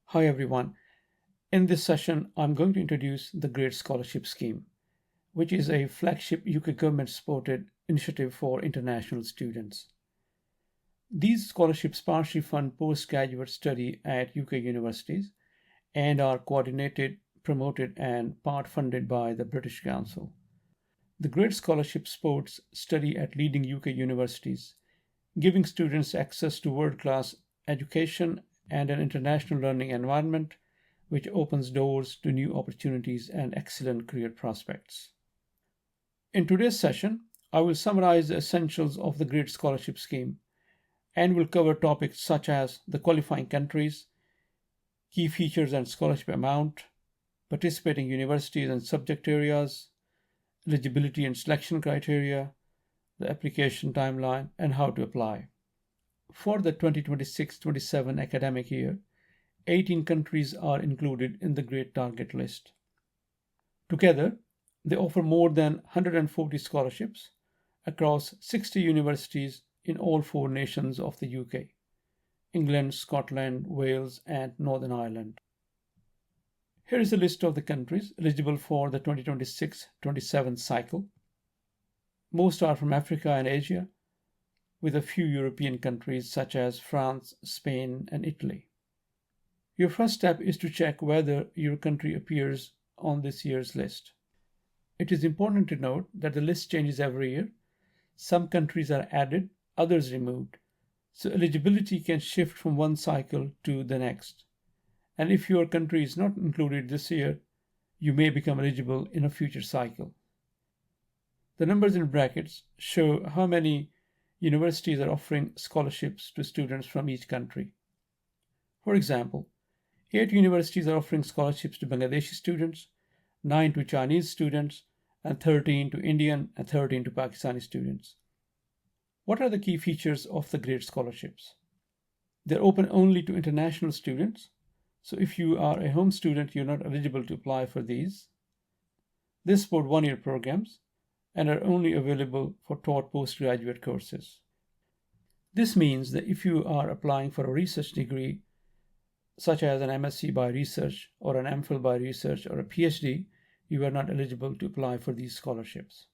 Hi everyone. In this session, I'm going to introduce the Great Scholarship Scheme, which is a flagship UK government supported initiative for international students. These scholarships partially fund postgraduate study at UK universities and are coordinated, promoted, and part funded by the British Council. The Great Scholarship supports study at leading UK universities, giving students access to world class education and an international learning environment which opens doors to new opportunities and excellent career prospects. In today's session, I will summarize the essentials of the Great Scholarship Scheme and will cover topics such as the qualifying countries, key features and scholarship amount, participating universities and subject areas, eligibility and selection criteria, the application timeline, and how to apply. For the 2026-27 academic year, 18 countries are included in the Great Target List. Together, they offer more than 140 scholarships across 60 universities in all four nations of the UK: England, Scotland, Wales, and Northern Ireland. Here is a list of the countries eligible for the 2026-27 cycle. Most are from Africa and Asia, with a few European countries such as France, Spain, and Italy. Your first step is to check whether your country appears on this year's list. It is important to note that the list changes every year. Some countries are added, others removed, so eligibility can shift from one cycle to the next. And if your country is not included this year, you may become eligible in a future cycle. The numbers in brackets show how many universities are offering scholarships to students from each country. For example, 8 universities are offering scholarships to Bangladeshi students, 9 to Chinese students, and 13 to Indian and 13 to Pakistani students. What are the key features of the Great Scholarships? They're open only to international students, so if you are a home student, you're not eligible to apply for these. They support one-year programs and are only available for taught postgraduate courses. This means that if you are applying for a research degree, such as an MSc by research or an MPhil by research or a PhD, you are not eligible to apply for these scholarships.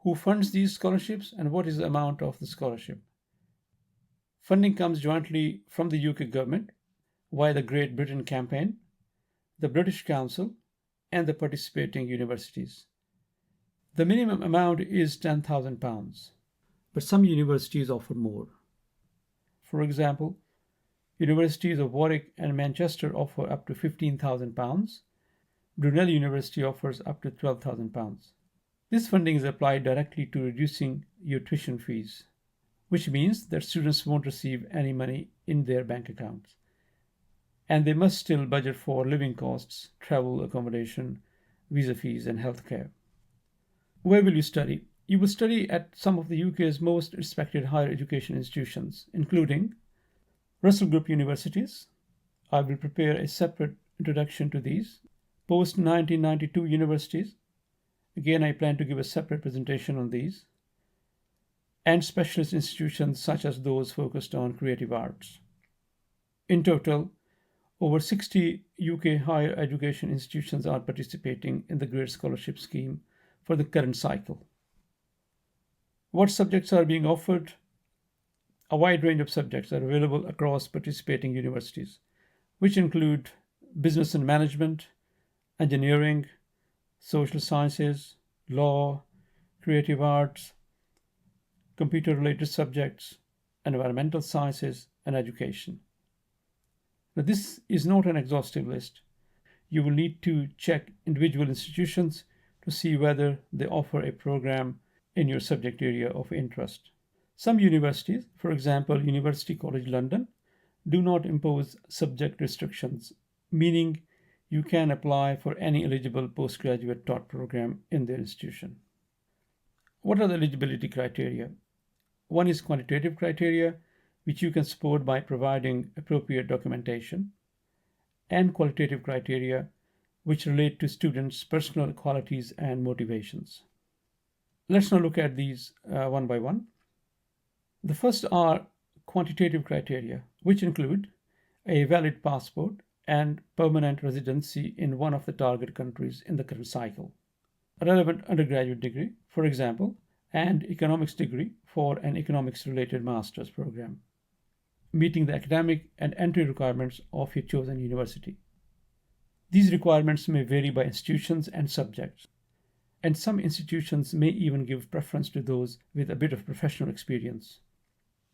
Who funds these scholarships and what is the amount of the scholarship? Funding comes jointly from the UK government via the Great Britain Campaign, the British Council, and the participating universities. The minimum amount is £10,000, but some universities offer more. For example, universities of Warwick and Manchester offer up to £15,000. Brunel University offers up to £12,000. This funding is applied directly to reducing your tuition fees, which means that students won't receive any money in their bank accounts. And they must still budget for living costs, travel, accommodation, visa fees, and healthcare. Where will you study? You will study at some of the UK's most respected higher education institutions, including Russell Group universities. I will prepare a separate introduction to these. Post 1992 universities. Again, I plan to give a separate presentation on these. And specialist institutions such as those focused on creative arts. In total, over 60 UK higher education institutions are participating in the Great Scholarship Scheme for the current cycle. What subjects are being offered? A wide range of subjects are available across participating universities, which include business and management, engineering, social sciences, law, creative arts, computer-related subjects, environmental sciences, and education. Now, this is not an exhaustive list. You will need to check individual institutions to see whether they offer a program in your subject area of interest. Some universities, for example, University College London, do not impose subject restrictions, meaning you can apply for any eligible postgraduate taught program in their institution. What are the eligibility criteria? One is quantitative criteria, which you can support by providing appropriate documentation, and qualitative criteria, which relate to students' personal qualities and motivations. Let's now look at these one by one. The first are quantitative criteria, which include a valid passport, and permanent residency in one of the target countries in the current cycle. A relevant undergraduate degree, for example, and economics degree for an economics related master's program, meeting the academic and entry requirements of your chosen university. These requirements may vary by institutions and subjects, and some institutions may even give preference to those with a bit of professional experience.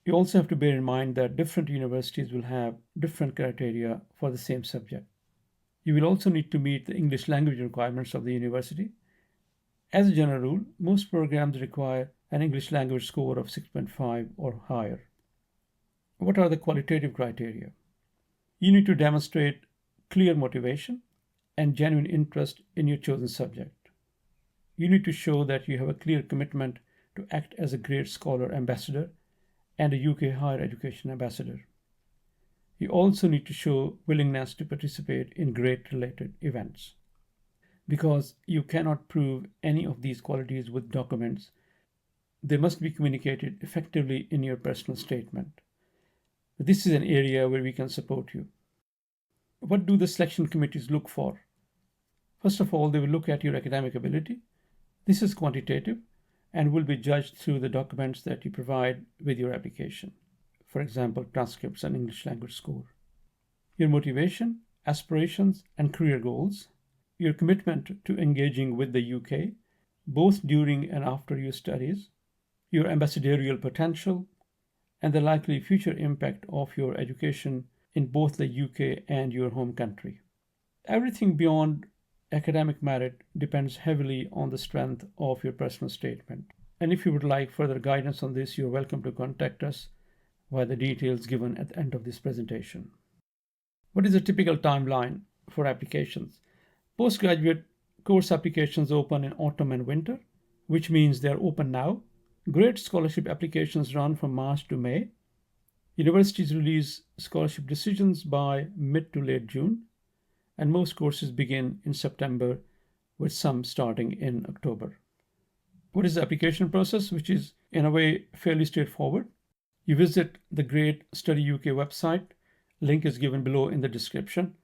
You also have to bear in mind that different universities will have different criteria for the same subject. You will also need to meet the English language requirements of the university. As a general rule, most programs require an English language score of 6.5 or higher. What are the qualitative criteria? You need to demonstrate clear motivation and genuine interest in your chosen subject. You need to show that you have a clear commitment to act as a great scholar ambassador and a UK higher education ambassador. You also need to show willingness to participate in great related events. Because you cannot prove any of these qualities with documents, they must be communicated effectively in your personal statement. This is an area where we can support you. What do the selection committees look for? First of all, they will look at your academic ability. This is quantitative and will be judged through the documents that you provide with your application. For example, transcripts and English language score. Your motivation, aspirations, and career goals. Your commitment to engaging with the UK, both during and after your studies. Your ambassadorial potential, and the likely future impact of your education in both the UK and your home country. Everything beyond academic merit depends heavily on the strength of your personal statement. And if you would like further guidance on this, you're welcome to contact us via the details given at the end of this presentation. What is a typical timeline for applications? Postgraduate course applications open in autumn and winter, which means they're open now. Great scholarship applications run from March to May. Universities release scholarship decisions by mid to late June, and most courses begin in September, with some starting in October. What is the application process, which is in a way fairly straightforward? You visit the great studyuk website. Link is given below in the description.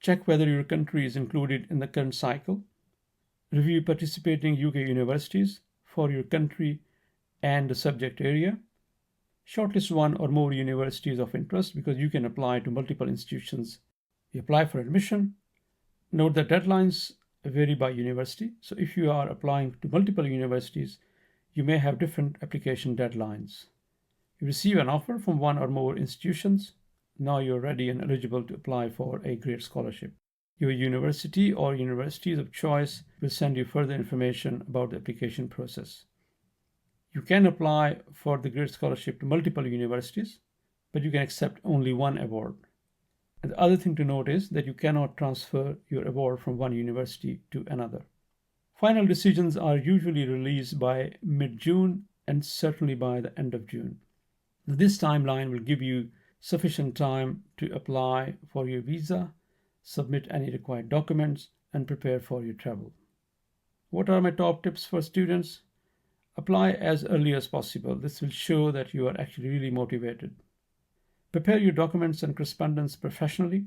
Check whether your country is included in the current cycle. Review participating UK universities for your country and the subject area. Shortlist one or more universities of interest because you can apply to multiple institutions. You apply for admission. Note that deadlines vary by university. So if you are applying to multiple universities, you may have different application deadlines. You receive an offer from one or more institutions. Now you're ready and eligible to apply for a great scholarship. Your university or universities of choice will send you further information about the application process. You can apply for the Great Scholarship to multiple universities, but you can accept only one award. And the other thing to note is that you cannot transfer your award from one university to another. Final decisions are usually released by mid-June and certainly by the end of June. This timeline will give you sufficient time to apply for your visa, submit any required documents, and prepare for your travel. What are my top tips for students? Apply as early as possible. This will show that you are actually really motivated. Prepare your documents and correspondence professionally.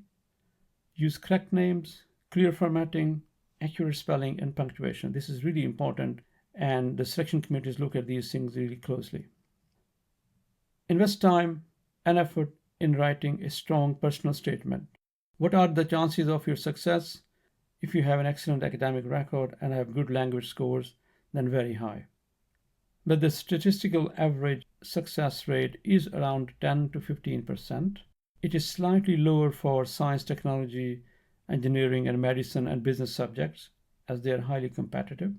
Use correct names, clear formatting, accurate spelling, and punctuation. This is really important, and the selection committees look at these things really closely. Invest time and effort in writing a strong personal statement. What are the chances of your success? If you have an excellent academic record and have good language scores, then very high. But the statistical average success rate is around 10 to 15%. It is slightly lower for science, technology, engineering, and medicine and business subjects, as they are highly competitive.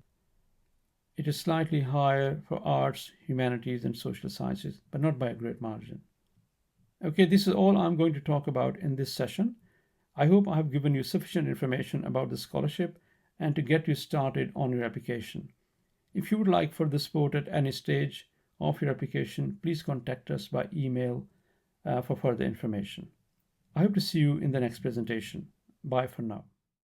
It is slightly higher for arts, humanities, and social sciences, but not by a great margin. Okay, this is all I'm going to talk about in this session. I hope I have given you sufficient information about the scholarship and to get you started on your application. If you would like further support at any stage of your application, please contact us by email for further information. I hope to see you in the next presentation. Bye for now.